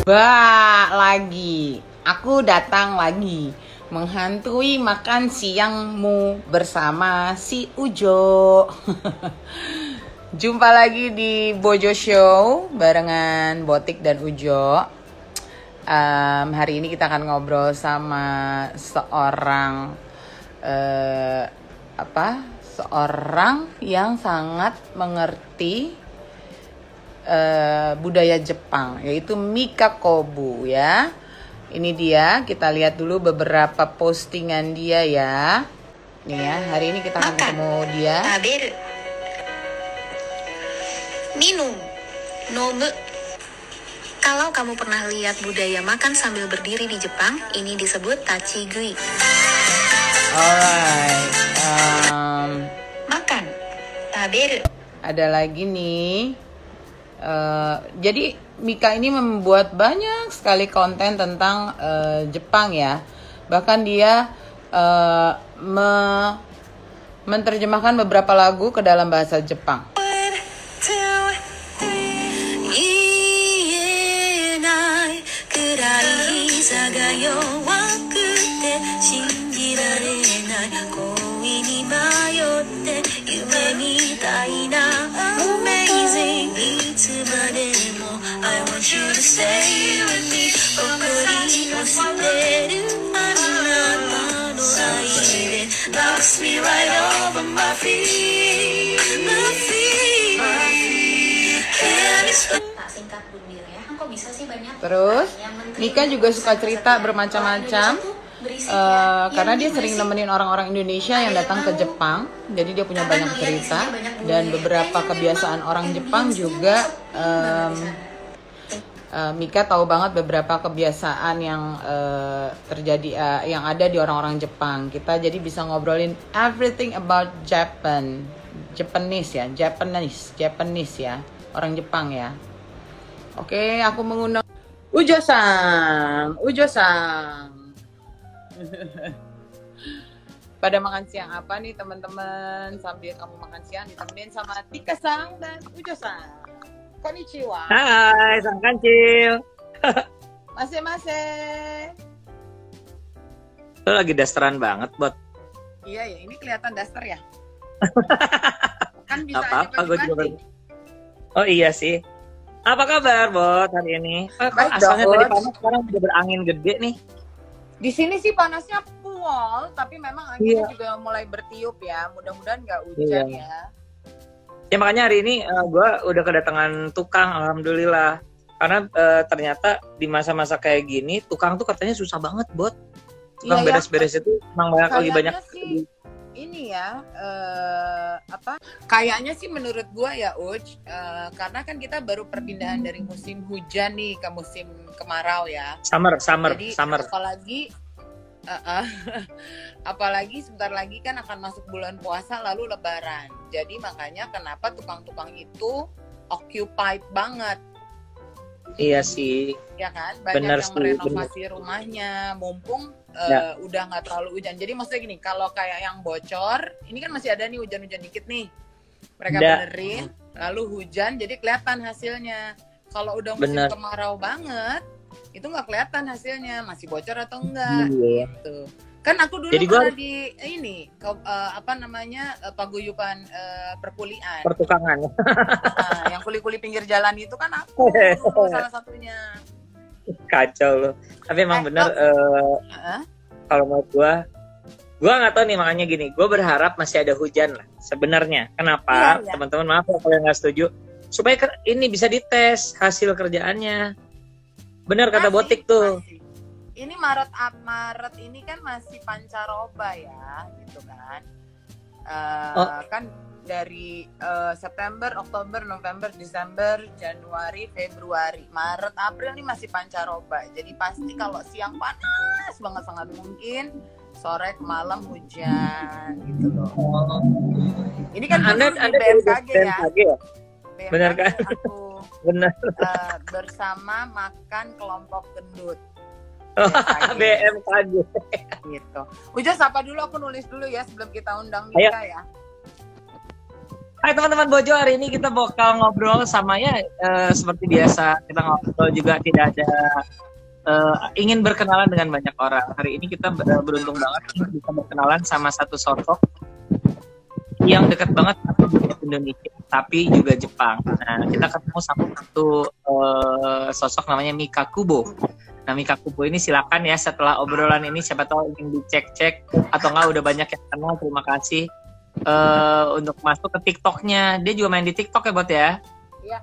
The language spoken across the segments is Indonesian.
Lagi. Aku datang lagi menghantui makan siangmu bersama si Ujo. Jumpa lagi di Bojo Show barengan Botik dan Ujo. Hari ini kita akan ngobrol sama seorang seorang yang sangat mengerti budaya Jepang, yaitu Mika Kobu ya. Ini dia, kita lihat dulu beberapa postingan dia ya. Nih ya, hari ini kita akan ketemu dia. Taberu. Minum. Nomu. Kalau kamu pernah lihat budaya makan sambil berdiri di Jepang, ini disebut tachigui. Alright. Makan. Taberu. Ada lagi nih. Jadi Mika ini membuat banyak sekali konten tentang Jepang ya. Bahkan dia menerjemahkan beberapa lagu ke dalam bahasa Jepang. Terus Mika juga suka cerita bermacam-macam karena dia sering nemenin orang-orang Indonesia yang datang ke Jepang. Jadi dia punya banyak cerita dan beberapa kebiasaan orang Jepang juga. Mika tahu banget beberapa kebiasaan yang terjadi yang ada di orang-orang Jepang. Kita jadi bisa ngobrolin everything about Japanese ya, orang Jepang ya. Oke, aku mengundang Ujo-san. Pada makan siang apa nih teman-teman? Sambil kamu makan siang ditemenin sama Tika-san dan Ujo-san. Konnichiwa. Hai, Sang Kancil. Mase. Lo lagi dasteran banget, Bot. Iya ya, ini kelihatan daster ya. Kan bisa Apa-apa, gue juga. ganti. Oh iya sih. Apa kabar, Bot, hari ini? Baik, Asalnya Bot. tadi panas, sekarang udah berangin gede nih. Di sini sih panasnya pual, tapi memang anginnya Iya. juga mulai bertiup ya. Mudah-mudahan nggak hujan Iya. ya. Ya makanya hari ini gue udah kedatangan tukang, alhamdulillah. Karena ternyata di masa-masa kayak gini, tukang tuh katanya susah banget, Bot. Tukang Iya, ya. beres-beres itu emang lebih banyak. Kayaknya sih ini ya kayaknya sih menurut gua ya Uj, karena kan kita baru perpindahan dari musim hujan nih ke musim kemarau ya. Summer. Jadi apalagi sebentar lagi kan akan masuk bulan puasa lalu Lebaran. Jadi makanya kenapa tukang-tukang itu occupied banget. Iya sih. Ya kan, banyak Bener yang sih, merenovasi rumahnya, mumpung udah nggak terlalu hujan. Jadi maksudnya gini, kalau kayak yang bocor, ini kan masih ada nih hujan-hujan dikit nih, mereka benerin, lalu hujan, jadi kelihatan hasilnya. Kalau udah musim kemarau banget, itu nggak kelihatan hasilnya, masih bocor atau enggak, gitu. Kan aku dulu pernah di ini, paguyuban perkulian. Pertukangan. Nah, yang kuli-kuli pinggir jalan itu kan aku salah satunya. Kacau loh. Tapi emang bener kalau menurut gue nggak tahu nih, makanya gini, gue berharap masih ada hujan lah sebenarnya. Kenapa? Iya. Teman-teman maaf kalau yang nggak setuju, supaya ini bisa dites hasil kerjaannya. Bener kata Botik tuh. Masih. Ini Maret ini kan masih pancaroba ya, gitu kan. Kan dari September, Oktober, November, Desember, Januari, Februari, Maret, April ini masih pancaroba. Jadi pasti kalau siang panas banget, sangat mungkin sore ke malam hujan gitu loh. Ini kan Anda di BMKG ya. BMKG. Bener kan? Aku Bener. bersama makan kelompok gendut. BMKG. Gitu. Uja sapa dulu, aku nulis dulu ya sebelum kita undang Mika ya. Hai teman-teman Bojo, hari ini kita bakal ngobrol sama ya seperti biasa kita ngobrol juga tidak ada ingin berkenalan dengan banyak orang. Hari ini kita beruntung banget bisa berkenalan sama satu sosok yang dekat banget sama Indonesia tapi juga Jepang. Nah, kita ketemu sama satu sosok namanya Mika Kubo. Nah, Mika Kubo ini silakan ya setelah obrolan ini siapa tahu ingin dicek-cek atau enggak udah banyak yang kenal. Terima kasih untuk masuk ke TikToknya. Dia juga main di TikTok ya, Bot ya? Iya.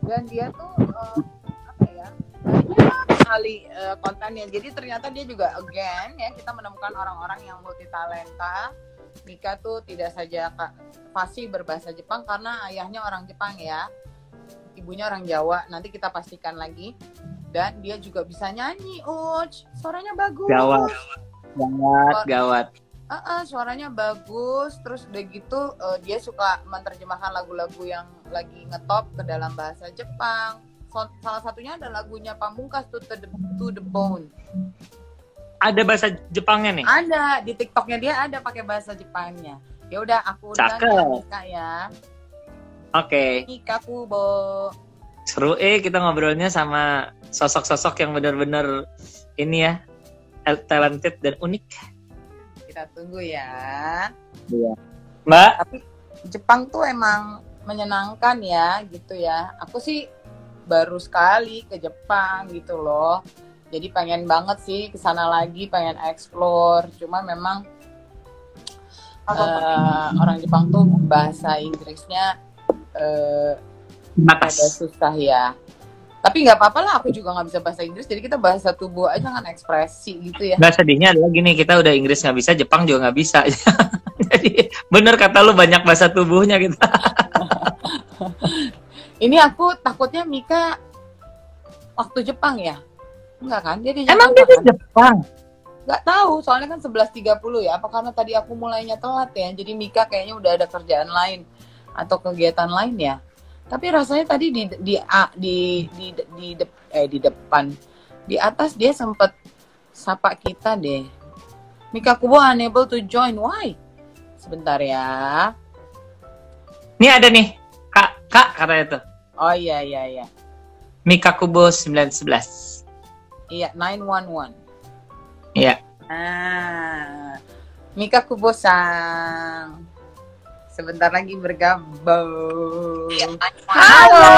Dan dia tuh apa ya? Banyak sekali kontennya. Jadi ternyata dia juga again ya kita menemukan orang-orang yang multi talenta. Mika tuh tidak saja fasih berbahasa Jepang karena ayahnya orang Jepang ya. Ibunya orang Jawa. Nanti kita pastikan lagi. Dan dia juga bisa nyanyi, suaranya bagus. Gawat. Suaranya bagus, terus udah gitu dia suka menerjemahkan lagu-lagu yang lagi ngetop ke dalam bahasa Jepang. Salah satunya ada lagunya Pamungkas To The Bone. Ada bahasa Jepangnya nih? Ada, di TikToknya dia ada pakai bahasa Jepangnya. Ya udah aku undang Mika ya. Oke. Mika Kubo. Seru kita ngobrolnya sama sosok-sosok yang benar-benar ini ya talented dan unik. Kita tunggu ya. Iya. Mbak. Tapi Jepang tuh emang menyenangkan ya gitu ya. Aku sih baru sekali ke Jepang gitu loh. Jadi pengen banget sih kesana lagi, pengen explore. Cuma memang orang Jepang tuh bahasa Inggrisnya agak susah ya. Tapi nggak apa-apa lah, aku juga nggak bisa bahasa Inggris, jadi kita bahasa tubuh aja kan, ekspresi gitu ya. Nggak, sedihnya adalah gini, kita udah Inggris nggak bisa, Jepang juga nggak bisa. Jadi bener kata lu, banyak bahasa tubuhnya gitu. Ini aku takutnya Mika waktu Jepang ya? Enggak kan? Dia di Jepang. Emang dia di Jepang? Nggak tahu, soalnya kan 11.30 ya. Apa karena tadi aku mulainya telat ya, jadi Mika kayaknya udah ada kerjaan lain atau kegiatan lain ya. Tapi rasanya tadi di depan, di atas dia sempet sapa kita deh. Mika Kubo unable to join. Why? Sebentar ya. Ini ada nih, Kak katanya tuh. Oh iya. Mika Kubo 911. Iya, 911. Iya. Mika Kubo-san. Sebentar lagi bergabung. Halo.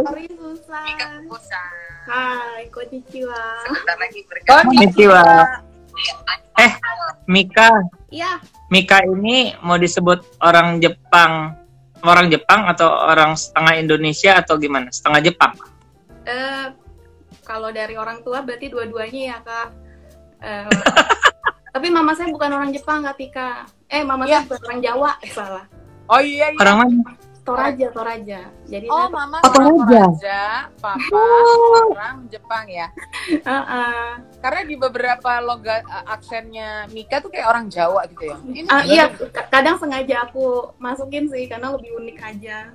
Sorry susah. Mika Kubo-san. Hai, konnichiwa. Sebentar lagi bergabung. Konnichiwa. Mika. Iya. Mika ini mau disebut orang Jepang atau orang setengah Indonesia atau gimana? Setengah Jepang? Kalau dari orang tua berarti dua-duanya ya, Kak. Tapi mama saya bukan orang Jepang, Kak Tika. Mama saya bukan orang Jawa. Salah. Oh iya. Orang mana? Toraja. Jadi mama orang Toraja, papa orang Jepang ya. Karena di beberapa logat aksennya Mika tuh kayak orang Jawa gitu ya. Iya, kadang sengaja aku masukin sih karena lebih unik aja.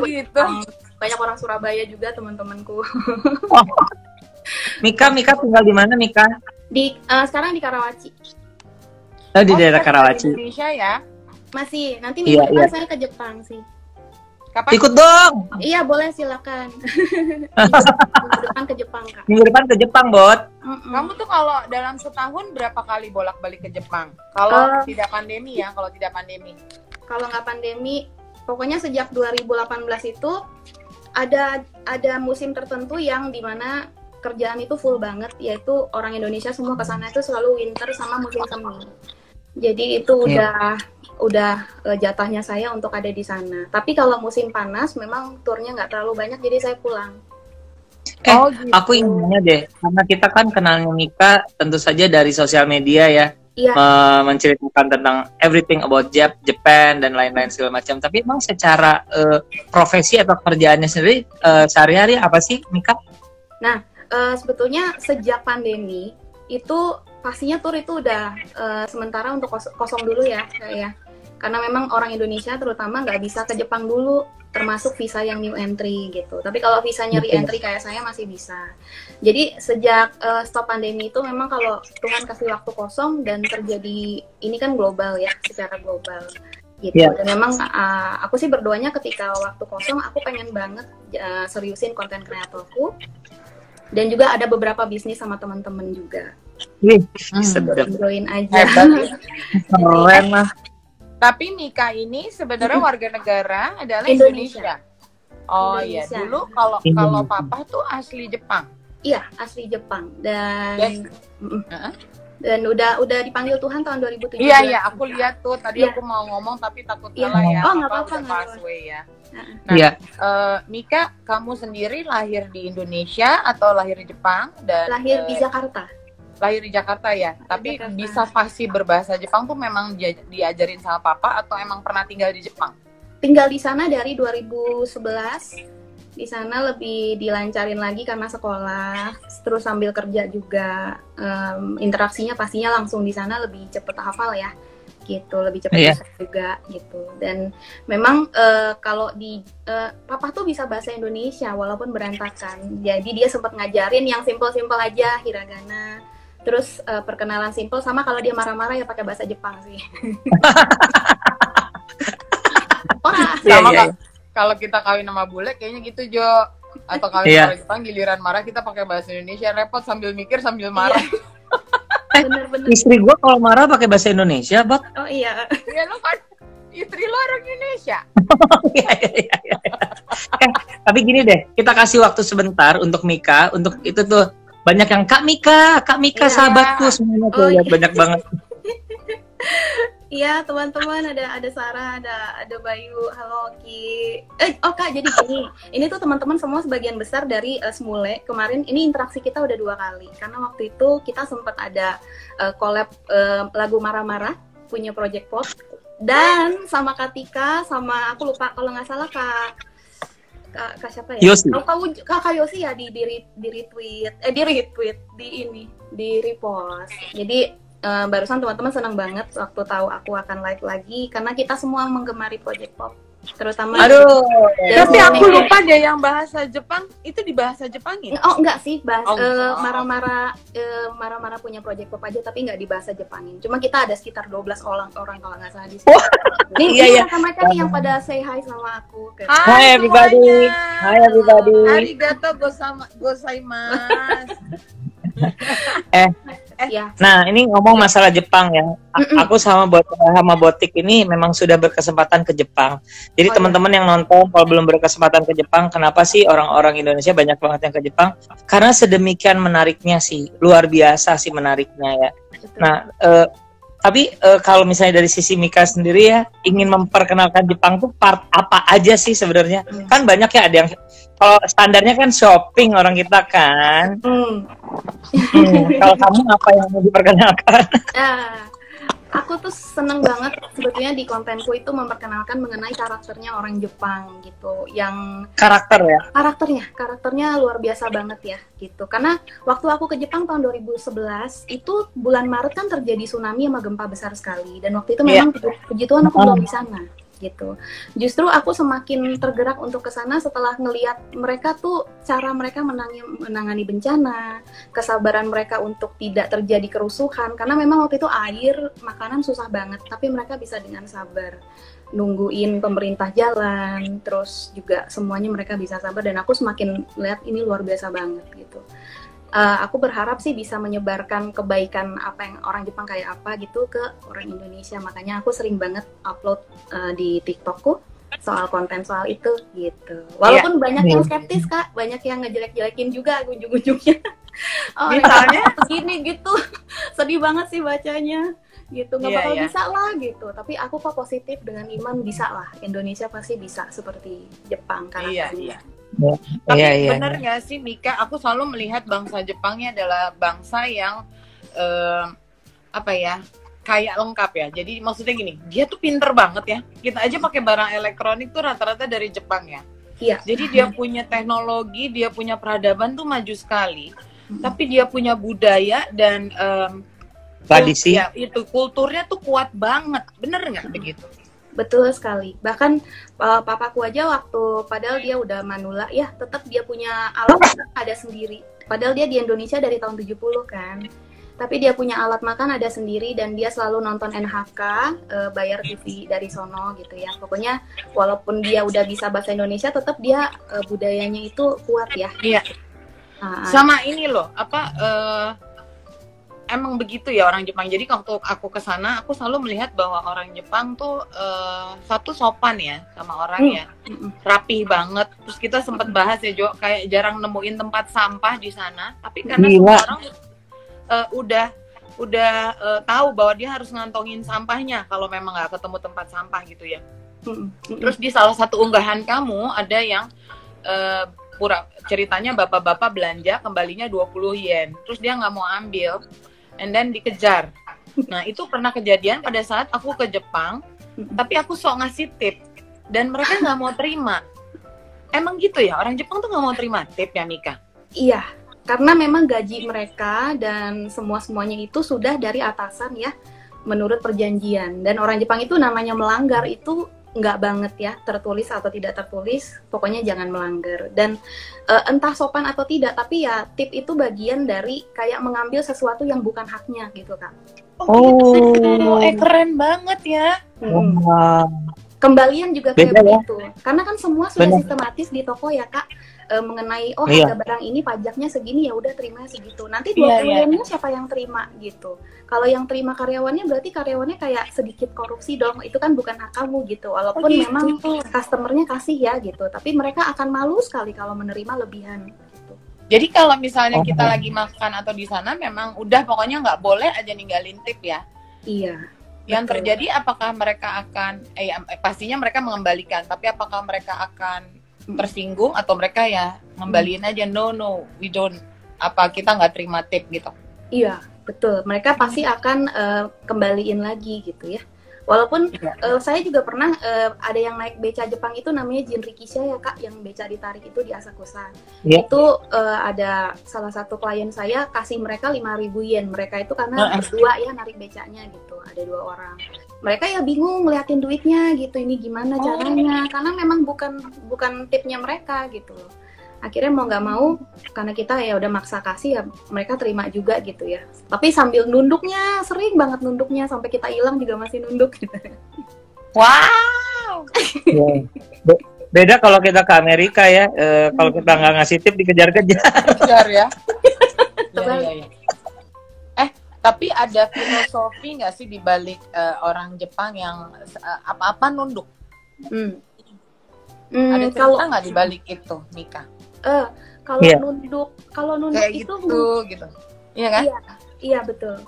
Gitu. Banyak orang Surabaya juga teman-temanku. Mika tinggal di mana, Mika? Sekarang di Karawaci. Di daerah Karawaci. Di Indonesia ya? Masih. Nanti minggu depan saya ke Jepang sih. Kapan? Ikut dong. Iya, boleh, silakan. Minggu depan ke Jepang, Kak. Minggu depan ke Jepang, Bot. Kamu tuh kalau dalam setahun berapa kali bolak-balik ke Jepang? Kalau tidak pandemi ya, kalau nggak pandemi, pokoknya sejak 2018 itu ada musim tertentu yang dimana kerjaan itu full banget, yaitu orang Indonesia semua ke sana itu selalu winter sama musim semi. Jadi itu udah jatahnya saya untuk ada di sana. Tapi kalau musim panas memang turnya nggak terlalu banyak, jadi saya pulang. Gitu. Aku ingin nanya deh, karena kita kan kenalnya Mika tentu saja dari sosial media ya. Iya. Menceritakan tentang everything about Japan dan lain-lain segala macam. Tapi emang secara profesi atau kerjaannya sendiri sehari-hari apa sih, Mika? Nah, sebetulnya sejak pandemi itu pastinya tur itu udah sementara untuk kosong dulu ya. Karena memang orang Indonesia terutama nggak bisa ke Jepang dulu, termasuk visa yang new entry gitu. Tapi kalau visanya re-entry kayak saya masih bisa. Jadi sejak stop pandemi itu memang kalau Tuhan kasih waktu kosong dan terjadi, ini kan global ya, secara global gitu. Dan memang aku sih berdoanya ketika waktu kosong aku pengen banget seriusin konten kreatorku. Dan juga ada beberapa bisnis sama teman-teman juga. Join aja. Keren lah. Tapi Mika ini sebenarnya warga negara adalah Indonesia. Oh iya, dulu kalau papa tuh asli Jepang. Iya, asli Jepang dan dan udah dipanggil Tuhan tahun 2017. Iya, aku lihat tuh tadi aku mau ngomong tapi takut salah ya. Oh, nggak apa-apa. Ya. Nah, Mika, kamu sendiri lahir di Indonesia atau lahir di Jepang? Dan lahir di Jakarta. Lahir di Jakarta ya, tapi bisa fasih berbahasa Jepang tuh memang diajarin sama papa atau emang pernah tinggal di Jepang? Tinggal di sana dari 2011. Di sana lebih dilancarin lagi karena sekolah, terus sambil kerja juga. Interaksinya pastinya langsung di sana lebih cepet hafal ya, gitu, lebih cepet juga gitu. Dan memang kalau di papa tuh bisa bahasa Indonesia walaupun berantakan. Jadi dia sempat ngajarin yang simple-simple aja, hiragana. Terus perkenalan simple, sama kalau dia marah-marah ya pakai bahasa Jepang sih. Sama kalau kita kawin sama bule kayaknya gitu Jo. Atau kawin sama Jepang giliran marah kita pakai bahasa Indonesia, repot sambil mikir sambil marah. Bener-bener. Istri gue kalau marah pakai bahasa Indonesia, Bak. Oh iya. Ya lo kan istri lo orang Indonesia. Iya. Tapi gini deh, kita kasih waktu sebentar untuk Mika, untuk itu tuh banyak yang Kak Mika sahabatku semuanya tuh lihat banyak banget. Iya teman-teman, ada Sarah, ada Bayu, halo Ki. Kak, jadi gini, ini tuh teman-teman semua sebagian besar dari Smule. Kemarin ini interaksi kita udah 2 kali karena waktu itu kita sempat ada collab lagu Marah-Marah punya Project Pop dan sama Katika, sama aku lupa kalau nggak salah Kak siapa ya? Yosi. Kakak Yosi ya di retweet di repost. Jadi barusan teman-teman senang banget waktu tahu aku akan live lagi karena kita semua menggemari Project Pop, terutama. Aduh. Tapi aku lupa deh yang bahasa Jepang itu di bahasa Jepangin. Oh enggak sih, marah-marah punya Project Pop aja tapi nggak di bahasa Jepangin. Cuma kita ada sekitar 12 orang kalau nggak salah di sini. Ini mereka nih yang pada say hi sama aku. Hai everybody. Hai everybody. Arigato gozaimasu. Nah ini ngomong masalah Jepang ya. Aku sama Botik ini memang sudah berkesempatan ke Jepang. Jadi teman-teman yang nonton kalau belum berkesempatan ke Jepang, kenapa sih orang-orang Indonesia banyak banget yang ke Jepang? Karena sedemikian menariknya sih, luar biasa sih menariknya ya. Nah, tapi kalau misalnya dari sisi Mika sendiri ya, ingin memperkenalkan Jepang tuh part apa aja sih sebenarnya? Kan banyak ya, ada yang kalau standarnya kan shopping orang kita kan. Kalau kamu apa yang mau diperkenalkan? Aku tuh seneng banget sebetulnya di kontenku itu memperkenalkan mengenai karakternya orang Jepang gitu, yang karakternya luar biasa banget ya gitu. Karena waktu aku ke Jepang tahun 2011 itu bulan Maret kan terjadi tsunami sama gempa besar sekali, dan waktu itu memang puji Tuhan aku belum di sana gitu. Justru aku semakin tergerak untuk ke sana setelah ngelihat mereka tuh cara mereka menangani bencana, kesabaran mereka untuk tidak terjadi kerusuhan, karena memang waktu itu air, makanan susah banget, tapi mereka bisa dengan sabar nungguin pemerintah jalan, terus juga semuanya mereka bisa sabar, dan aku semakin lihat ini luar biasa banget gitu. Aku berharap sih bisa menyebarkan kebaikan apa yang orang Jepang kayak apa gitu ke orang Indonesia. Makanya aku sering banget upload di TikTokku soal konten soal itu gitu. Walaupun banyak yang skeptis Kak, banyak yang ngejelek-jelekin juga ujung-ujungnya. Misalnya begini gitu, sedih banget sih bacanya gitu. Nggak bakal bisa lah gitu. Tapi aku kok positif dengan iman, bisa lah. Indonesia pasti bisa seperti Jepang karakternya. Tapi benar nggak sih Mika, aku selalu melihat bangsa Jepangnya adalah bangsa yang kayak lengkap ya. Jadi maksudnya gini, dia tuh pinter banget ya. Kita aja pakai barang elektronik tuh rata-rata dari Jepang ya. Jadi dia punya teknologi, dia punya peradaban tuh maju sekali. Tapi dia punya budaya dan tradisi. Itu kulturnya tuh kuat banget. Bener nggak begitu? Betul sekali. Bahkan papaku aja waktu padahal dia udah manula ya, tetap dia punya alat ada sendiri. Padahal dia di Indonesia dari tahun 70 kan. Tapi dia punya alat makan ada sendiri dan dia selalu nonton NHK, bayar TV dari sono gitu ya. Pokoknya walaupun dia udah bisa bahasa Indonesia, tetap dia budayanya itu kuat ya. Iya. Sama ini loh, emang begitu ya orang Jepang. Jadi waktu aku ke sana, aku selalu melihat bahwa orang Jepang tuh satu sopan ya sama orang ya, rapih banget. Terus kita sempat bahas ya Jo, kayak jarang nemuin tempat sampah di sana. Tapi karena semua orang udah tahu bahwa dia harus ngantongin sampahnya kalau memang nggak ketemu tempat sampah gitu ya. Terus di salah satu unggahan kamu ada yang ceritanya bapak-bapak belanja kembalinya 20 yen. Terus dia nggak mau ambil. And then dikejar. Nah itu pernah kejadian pada saat aku ke Jepang, tapi aku sok ngasih tip dan mereka nggak mau terima. Emang gitu ya, orang Jepang tuh nggak mau terima tip ya Mika? Iya, karena memang gaji mereka dan semuanya itu sudah dari atasan ya, menurut perjanjian. Dan orang Jepang itu namanya melanggar itu nggak banget ya, tertulis atau tidak tertulis, pokoknya jangan melanggar. Dan entah sopan atau tidak, tapi ya tip itu bagian dari kayak mengambil sesuatu yang bukan haknya gitu Kak. Oh, keren banget ya. Kembalian juga kayak begitu. Karena kan semua sudah sistematis di toko ya Kak, mengenai harga barang ini pajaknya segini, ya udah terima segitu. Nanti 20 yennya siapa yang terima gitu. Kalau yang terima karyawannya berarti karyawannya kayak sedikit korupsi dong. Itu kan bukan hak kamu gitu. Walaupun memang customernya kasih ya gitu, tapi mereka akan malu sekali kalau menerima lebihan gitu. Jadi kalau misalnya kita lagi makan atau di sana memang udah pokoknya nggak boleh aja ninggalin tip ya. Iya. Yang terjadi apakah mereka akan pastinya mereka mengembalikan, tapi apakah mereka akan tersinggung atau mereka ya ngembaliin aja no we don't, kita nggak terima tip gitu. Iya betul, mereka pasti akan kembaliin lagi gitu ya. Walaupun saya juga pernah ada yang naik beca Jepang itu namanya Jinrikisha ya Kak, yang beca ditarik itu di Asakusa. Itu ada salah satu klien saya kasih mereka 5.000 yen. Mereka itu karena berdua ya narik becanya gitu, ada 2 orang. Mereka ya bingung ngeliatin duitnya gitu, ini gimana caranya, karena memang bukan tipnya mereka gitu loh. Akhirnya mau nggak mau, karena kita ya udah maksa kasih ya, mereka terima juga gitu ya. Tapi sambil nunduknya, sering banget nunduknya, sampai kita hilang juga masih nunduk gitu. Wow. Beda kalau kita ke Amerika ya, kalau kita nggak ngasih tip dikejar-kejar ya. Ya. Tapi ada filosofi nggak sih di balik orang Jepang yang apa-apa nunduk? Ada cerita nggak di balik itu, Mika? Kalau nunduk kayak itu gitu. Iya kan? Iya betul.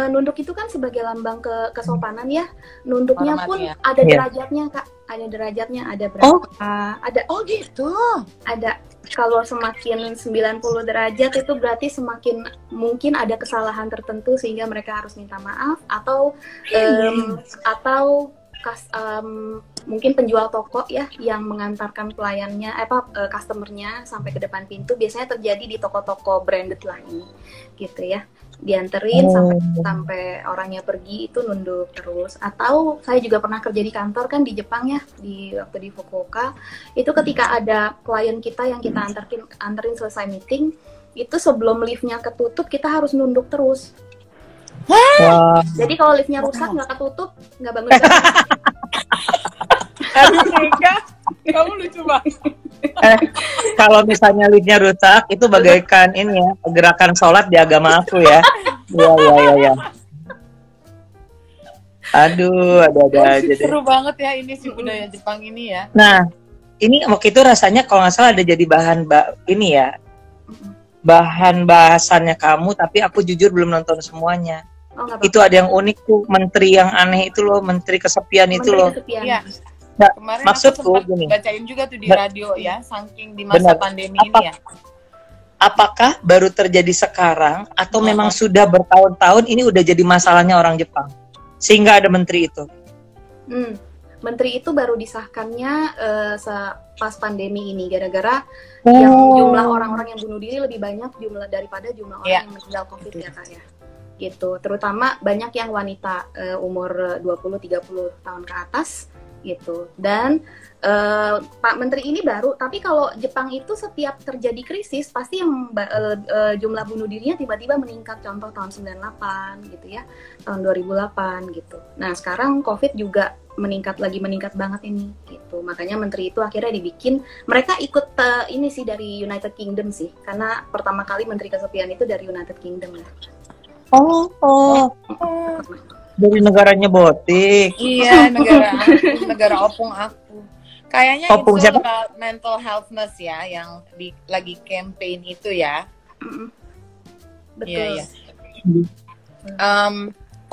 Nunduk itu kan sebagai lambang kesopanan ya. Nunduknya hormat, pun ya. ada derajatnya Kak. Ada derajatnya, ada berapa? Ada gitu. Ada. Kalau semakin 90 derajat itu berarti semakin mungkin ada kesalahan tertentu sehingga mereka harus minta maaf atau mungkin penjual toko ya yang mengantarkan pelayannya customernya sampai ke depan pintu, biasanya terjadi di toko-toko branded lah ini gitu ya, dianterin sampai orangnya pergi itu nunduk terus. Atau saya juga pernah kerja di kantor kan di Jepang ya, waktu di Fukuoka itu ketika ada klien kita yang kita anterin selesai meeting itu sebelum liftnya ketutup kita harus nunduk terus. Jadi kalau liftnya rusak nggak ketutup nggak bangun. Aduh Mika, kamu lucu banget. Kalau misalnya liftnya rusak, itu bagaikan ini ya, gerakan sholat di agama aku ya. Iya. Aduh, ada aja deh. Seru banget ya ini si budaya Jepang ini ya. Nah, ini waktu itu rasanya kalau nggak salah ada jadi bahan ini ya, bahan bahasannya kamu, tapi aku jujur belum nonton semuanya. Itu ada yang unik tuh, menteri yang aneh itu loh, menteri kesepian itu loh. Iya. Nah, kemarin maksudku aku sempat gini, bacain juga tuh di radio ya, saking di masa pandemi ini ya. Apakah baru terjadi sekarang atau memang sudah bertahun-tahun ini udah jadi masalahnya orang Jepang sehingga ada menteri itu? Menteri itu baru disahkannya pas pandemi ini gara-gara yang jumlah orang-orang yang bunuh diri lebih banyak daripada jumlah orang yang meninggal COVID ya Kak ya. Gitu. Terutama banyak yang wanita umur 20-30 tahun ke atas gitu. Dan Pak Menteri ini baru, tapi kalau Jepang itu setiap terjadi krisis pasti yang jumlah bunuh dirinya tiba-tiba meningkat, contoh tahun 98 gitu ya, tahun 2008 gitu. Nah sekarang COVID juga meningkat banget ini gitu. Makanya Menteri itu akhirnya dibikin, mereka ikut ini sih dari United Kingdom sih, karena pertama kali Menteri Kesepian itu dari United Kingdom ya. Dari negaranya Botik. Iya, negara opung aku. Kayaknya Opung itu siapa? about mental healthness ya, yang lagi campaign itu ya. Betul. Iya.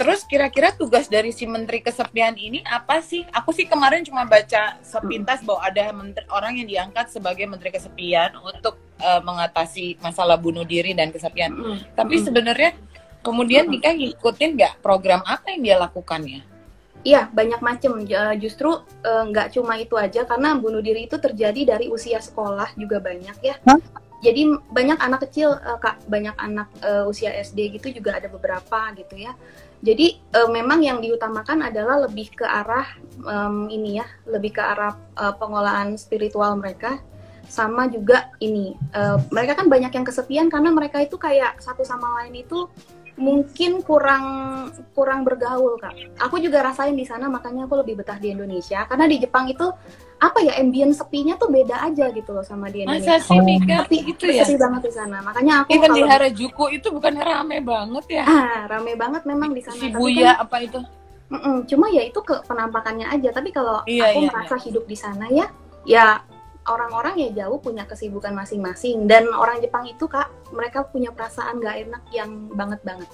Terus kira-kira tugas dari si Menteri Kesepian ini apa sih? Aku sih kemarin cuma baca sepintas bahwa ada orang yang diangkat sebagai Menteri Kesepian untuk mengatasi masalah bunuh diri dan kesepian. Tapi sebenarnya kemudian Mika ngikutin nggak program apa yang dia lakukannya? Iya, banyak macam. Justru nggak cuma itu aja, karena bunuh diri itu terjadi dari usia sekolah juga banyak ya. Jadi banyak anak kecil, banyak anak usia SD gitu juga ada beberapa gitu ya. Jadi memang yang diutamakan adalah lebih ke arah lebih ke arah pengolahan spiritual mereka. Sama juga ini, mereka kan banyak yang kesepian karena mereka itu kayak satu sama lain itu mungkin kurang bergaul, Kak. Aku juga rasain di sana, makanya aku lebih betah di Indonesia. Karena di Jepang itu apa ya, ambient sepinya tuh beda aja gitu loh sama di Indonesia. Masa sih, Mika? Tapi Gitu ya? sepi banget di sana. Makanya aku Even di Harajuku itu bukannya rame banget ya? Rame banget memang di sana. Shibuya apa itu? Cuma ya itu penampakannya aja. Tapi kalau aku merasa hidup di sana ya orang-orang ya jauh punya kesibukan masing-masing. Dan orang Jepang itu, Kak, mereka punya perasaan gak enak yang banget-banget.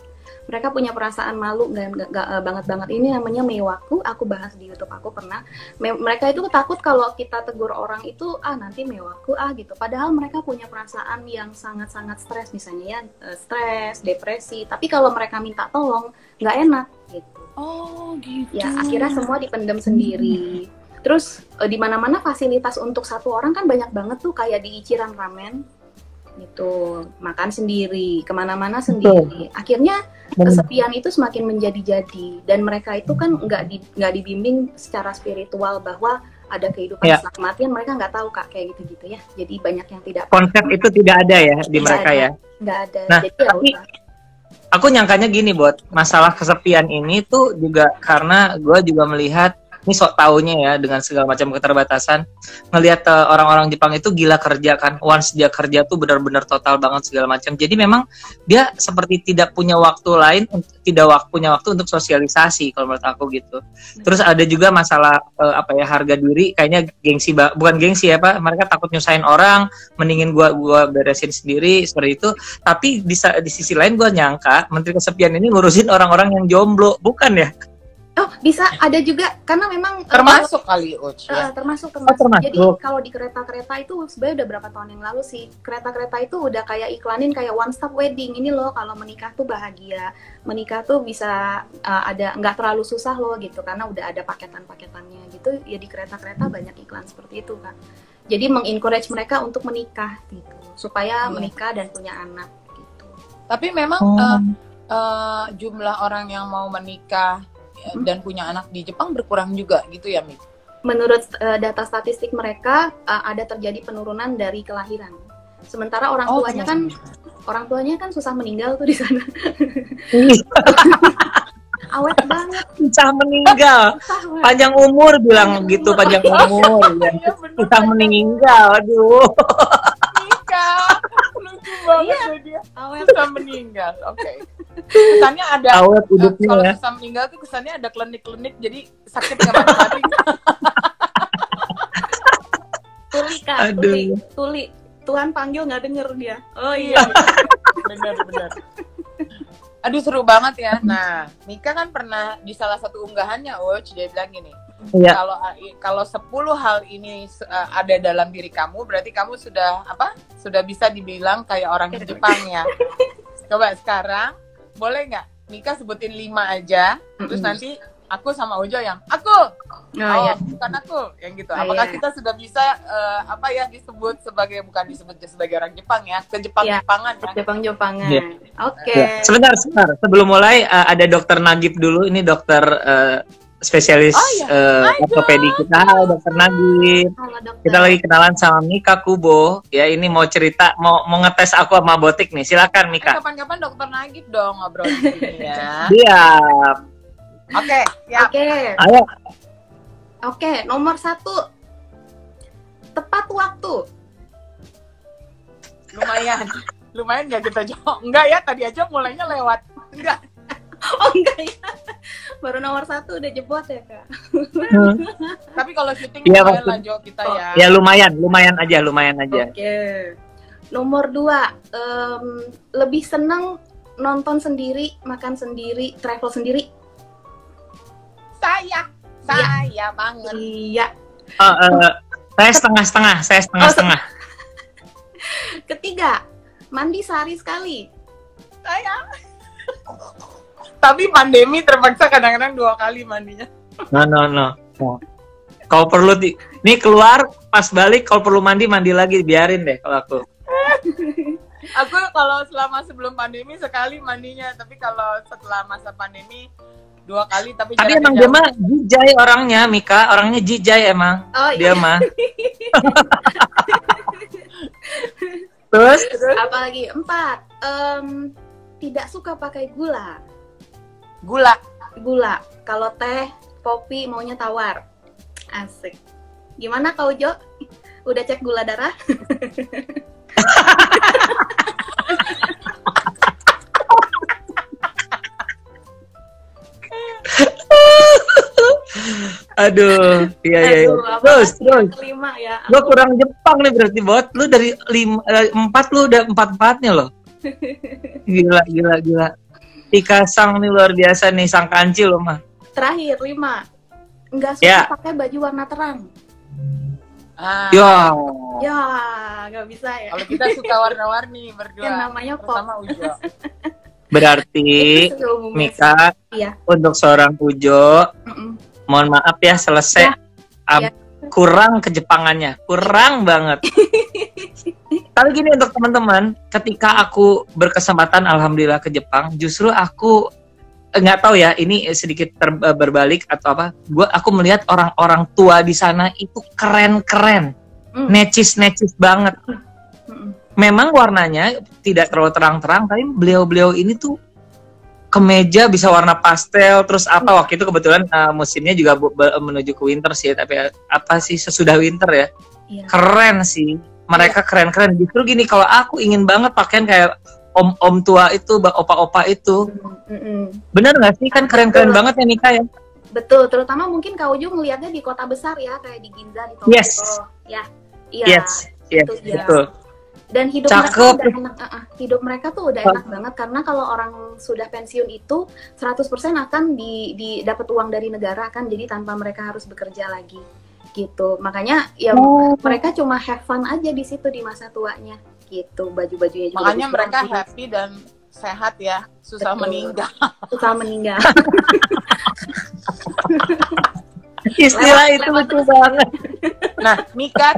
Mereka punya perasaan malu gak banget-banget. Ini namanya meiwaku, aku bahas di YouTube aku pernah. Mereka itu takut kalau kita tegur orang itu, nanti meiwaku gitu. Padahal mereka punya perasaan yang sangat-sangat stres, misalnya ya, stres, depresi. Tapi kalau mereka minta tolong, gak enak gitu. Oh gitu. Ya akhirnya semua dipendam sendiri. Terus di mana-mana fasilitas untuk satu orang kan banyak banget tuh, kayak di Ichiran Ramen gitu, makan sendiri, kemana-mana sendiri. Akhirnya kesepian itu semakin menjadi-jadi, dan mereka itu kan nggak dibimbing secara spiritual bahwa ada kehidupan setelah kematian. Mereka nggak tahu, Kak, kayak gitu-gitu ya. Jadi banyak yang tidak konsep itu tidak ada ya di mereka ya. Nggak ada. Nah, jadi tapi aku nyangkanya gini, Bot, masalah kesepian ini tuh juga karena gue juga melihat, ini sok taunya ya, dengan segala macam keterbatasan, ngelihat orang-orang Jepang itu gila kerja kan. Once dia kerja tuh benar-benar total banget segala macam. Jadi memang dia seperti tidak punya waktu lain, punya waktu untuk sosialisasi kalau menurut aku gitu. Terus ada juga masalah harga diri, kayaknya bukan gengsi ya Pak, mereka takut nyusahin orang, mendingin gua beresin sendiri seperti itu. Tapi di sisi lain gua nyangka Menteri Kesepian ini ngurusin orang-orang yang jomblo, bukan ya? Oh, bisa ada juga, karena memang termasuk kali, Uch, ya? termasuk. Jadi kalau di kereta-kereta itu sebenarnya udah berapa tahun yang lalu sih, kereta-kereta itu udah kayak iklanin kayak one stop wedding. Ini loh, kalau menikah tuh bahagia, menikah tuh bisa nggak terlalu susah loh gitu, karena udah ada paketan-paketannya gitu. Ya di kereta-kereta banyak iklan seperti itu, Kak. Jadi mengencourage mereka untuk menikah gitu, supaya menikah dan punya anak gitu. Tapi memang jumlah orang yang mau menikah dan punya anak di Jepang berkurang juga gitu ya, Mik? Menurut data statistik mereka ada terjadi penurunan dari kelahiran. Sementara orang tuanya kan susah meninggal tuh di sana. Awet banget. Susah meninggal. Panjang umur bilang gitu, panjang umur. Susah meninggal, aduh. Nikah. Lucu banget dia. Awet susah meninggal. Oke. Kesannya ada awet hidupnya kalau ya. susah meninggal tuh kesannya ada klinik-klinik, jadi sakit nggak mati-mati. Tuli, Kak. Tuli. Tuhan panggil nggak denger dia. Oh iya. Benar. Aduh, seru banget ya. Nah, Mika kan pernah di salah satu unggahannya, dia bilang gini, kalau 10 hal ini ada dalam diri kamu, berarti kamu sudah bisa dibilang kayak orang Jepang ya. Coba sekarang, boleh nggak Mika sebutin 5 aja, terus nanti aku sama Ujo yang bukan aku yang gitu. Apakah kita sudah bisa disebut sebagai orang Jepang ya, Jepang-Jepangan ya? Jepang-Jepangan. Oke. Sebentar. Sebelum mulai ada Dokter Nagib dulu. Ini dokter spesialis ortopedi kita, Dokter Nagib. Halo dokter. Kita lagi kenalan sama Mika Kubo. Ya, ini mau cerita, mau ngetes aku sama Botik nih. Silakan Mika. Kapan-kapan Dokter Nagib dong ngobrol di sini ya. Iya. Oke, siap. Oke. Ayo. Oke, nomor 1. Tepat waktu. Lumayan nggak kita jawab? Enggak ya, tadi aja mulainya lewat. Enggak. Oh enggak ya. Baru nomor 1 udah jebot ya kak. Tapi kalau syuting Iya, lumayan lah Jo kita ya. Ya lumayan aja. Oke. Nomor 2, lebih seneng nonton sendiri, makan sendiri, travel sendiri. Saya banget. Iya. Saya setengah. Ketiga, mandi sehari sekali. Saya. Tapi pandemi terpaksa kadang-kadang 2 kali mandinya. No. Kalau perlu nih keluar pas balik, kalau perlu mandi lagi, biarin deh kalau aku. Aku kalau selama sebelum pandemi sekali mandinya, tapi kalau setelah masa pandemi 2 kali. Tapi emang dia mah jijai orangnya, Mika. Orangnya jijai emang. Oh, dia iya. mah. Terus? Apalagi 4, tidak suka pakai gula. Gula. Kalau teh, kopi maunya tawar. Asik. Gimana kau Jo? Udah cek gula darah? Aduh, iya. Terus. Kelima ya. Gue kurang Jepang nih berarti, Bot. Lu dari 4 lu udah 4-4-nya loh. Gila. Ika Sang nih luar biasa nih, sang kancil loh mah. Terakhir 5, nggak suka pakai baju warna terang. Ya, nggak bisa ya. Kalau kita suka warna-warni berdua. Yang namanya bersama Ujo. Berarti Mika, iya. Untuk seorang Ujo, mohon maaf ya, selesai. Ya. Kurang kejepangannya, kurang banget. Tapi gini untuk teman-teman, ketika aku berkesempatan alhamdulillah ke Jepang, justru aku nggak tahu ya, ini sedikit berbalik atau apa. Aku melihat orang-orang tua di sana itu keren-keren, necis banget. Memang warnanya tidak terlalu terang-terang, tapi beliau-beliau ini tuh kemeja bisa warna pastel, terus apa waktu itu kebetulan musimnya juga menuju ke winter sih, tapi apa sih sesudah winter ya. Iya. Keren sih. Mereka keren-keren. Justru gini, kalau aku ingin banget pakaian kayak om-om tua itu, opa-opa itu. Bener nggak sih? Kan keren-keren banget ya Nika ya? Betul, terutama mungkin Kak Uju ngelihatnya di kota besar ya, kayak di Ginza, di Tokyo. Yes. Ya. Yes, betul. Dan hidup mereka udah enak, hidup mereka tuh udah enak banget, karena kalau orang sudah pensiun itu 100% akan dapat uang dari negara kan, jadi tanpa mereka harus bekerja lagi gitu. Makanya ya mereka cuma have fun aja di situ di masa tuanya gitu. Baju-bajunya juga. Makanya mereka happy dan sehat ya, susah meninggal. Istilah itu lucu banget. Nah,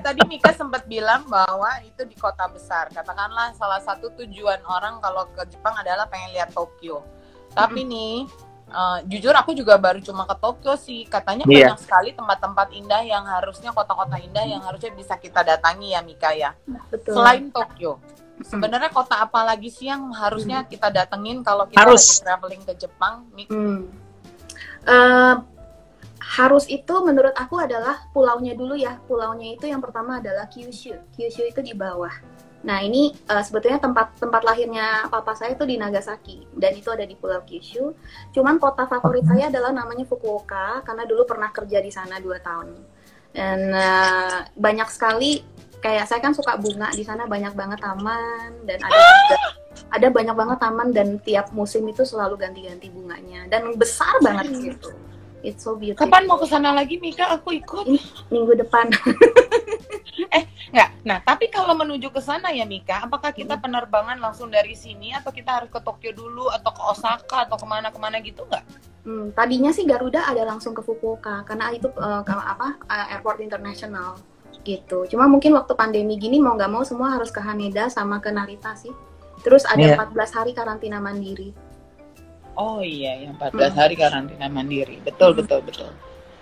tadi Mika sempat bilang bahwa itu di kota besar. Katakanlah salah satu tujuan orang kalau ke Jepang adalah pengen lihat Tokyo. Tapi nih, jujur aku juga baru cuma ke Tokyo sih. Katanya banyak sekali tempat-tempat indah yang harusnya, kota-kota indah yang harusnya bisa kita datangi ya Mika ya. Betul. Selain Tokyo, sebenarnya kota apa lagi sih yang harusnya kita datengin kalau kita lagi traveling ke Jepang? Harus itu menurut aku adalah pulaunya dulu ya. Pulaunya itu yang pertama adalah Kyushu. Kyushu itu di bawah. Nah ini sebetulnya tempat lahirnya papa saya itu di Nagasaki, dan itu ada di Pulau Kyushu. Cuman kota favorit saya adalah namanya Fukuoka, karena dulu pernah kerja di sana 2 tahun. Dan banyak sekali, kayak saya kan suka bunga, di sana banyak banget taman, dan ada banyak banget taman, dan tiap musim itu selalu ganti-ganti bunganya, dan besar banget gitu. It's so beautiful. Kapan mau ke sana lagi Mika? Aku ikut. Minggu depan. Enggak. Nah, tapi kalau menuju ke sana ya Mika, apakah kita penerbangan langsung dari sini atau kita harus ke Tokyo dulu atau ke Osaka atau kemana-kemana gitu nggak? Tadinya sih Garuda ada langsung ke Fukuoka karena itu airport internasional gitu. Cuma mungkin waktu pandemi gini mau nggak mau semua harus ke Haneda sama ke Narita sih. Terus ada 14 hari karantina mandiri. Oh iya, yang 14 hari karantina mandiri. Betul.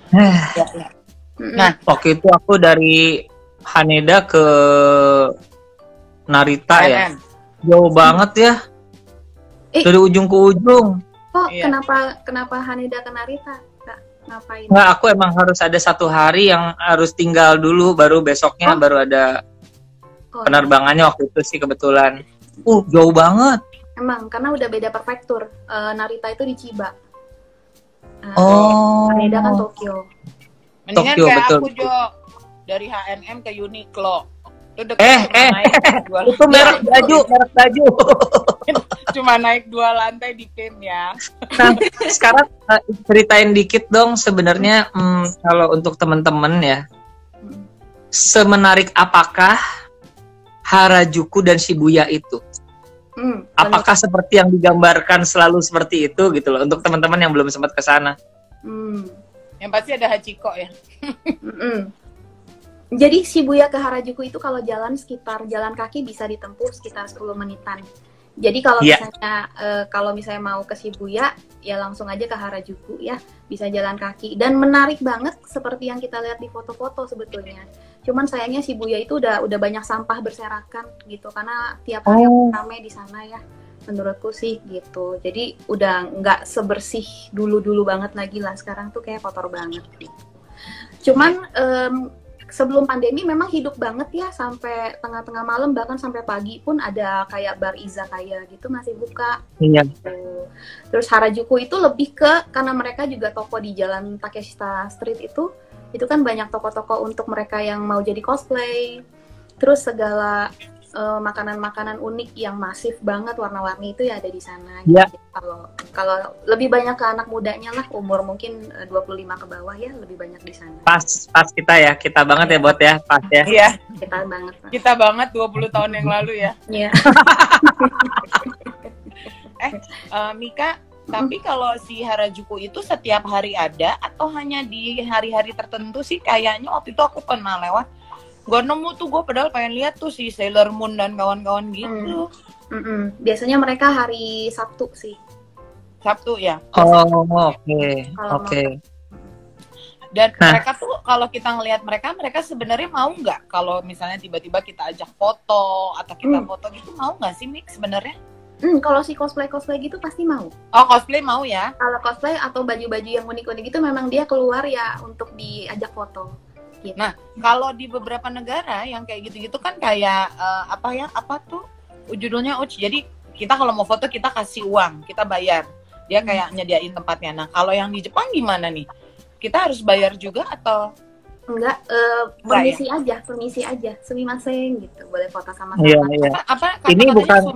Ya, ya. Nah, waktu itu aku dari Haneda ke Narita ya. Jauh banget ya. Dari ujung ke ujung. Kok kenapa Haneda ke Narita? Ngapain? Nggak, aku emang harus ada 1 hari yang harus tinggal dulu, baru besoknya baru ada penerbangannya waktu itu sih kebetulan. Jauh banget. Emang, karena udah beda prefektur. Narita itu di Chiba. Haneda kan Tokyo. Mendingan Tokyo, kayak betul. aku, Jo. Dari H&M ke Uniqlo. Itu itu merek baju. Cuma naik 2 lantai di PIM ya. Nah, sekarang ceritain dikit dong sebenarnya kalau untuk teman-teman ya. Semenarik apakah Harajuku dan Shibuya itu? Apakah seperti yang digambarkan selalu seperti itu gitu loh untuk teman-teman yang belum sempat ke sana? Yang pasti ada Hachiko ya. Jadi Shibuya ke Harajuku itu kalau jalan kaki bisa ditempuh sekitar 10 menitan. Jadi kalau misalnya mau ke Shibuya ya langsung aja ke Harajuku ya, bisa jalan kaki dan menarik banget seperti yang kita lihat di foto-foto sebetulnya. Cuman sayangnya Shibuya itu udah banyak sampah berserakan gitu karena tiap hari ramai di sana ya. Menurutku sih gitu. Jadi udah nggak sebersih dulu banget lagi lah. Sekarang tuh kayak kotor banget gitu. Cuman sebelum pandemi memang hidup banget ya, sampai tengah-tengah malam bahkan sampai pagi pun ada kayak bar izakaya gitu masih buka. Iya. Gitu. Terus Harajuku itu lebih ke karena mereka juga toko di Jalan Takeshita Street itu kan banyak toko-toko untuk mereka yang mau jadi cosplay. Terus segala makanan-makanan unik yang masif banget warna-warni itu ya ada di sana. Yeah. Kalau lebih banyak ke anak mudanya lah, umur mungkin 25 ke bawah ya, lebih banyak di sana. Pas kita banget ya Bot ya, pas ya. Iya. Kita banget 20 tahun yang lalu ya. Iya. Mika, tapi kalau si Harajuku itu setiap hari ada atau hanya di hari-hari tertentu sih? Kayaknya waktu itu aku pernah lewat. Gue nemu tuh, gue padahal pengen lihat tuh si Sailor Moon dan kawan-kawan gitu. Biasanya mereka hari Sabtu sih. Sabtu ya? Oke. Dan mereka tuh kalau kita ngelihat mereka sebenarnya mau nggak kalau misalnya tiba-tiba kita ajak foto atau kita foto gitu, mau nggak sih Mik sebenarnya? Kalau si cosplay gitu pasti mau. Oh, cosplay mau ya? Kalau cosplay atau baju-baju yang unik-unik itu memang dia keluar ya untuk diajak foto. Gitu. Nah, kalau di beberapa negara yang kayak gitu-gitu kan kayak apa tuh judulnya jadi kita kalau mau foto kita kasih uang, kita bayar. Dia kayak nyediain tempatnya. Nah, kalau yang di Jepang gimana nih? Kita harus bayar juga atau enggak? Permisi aja, sumimasen gitu. Boleh foto sama-sama. Iya. Apa ini bukan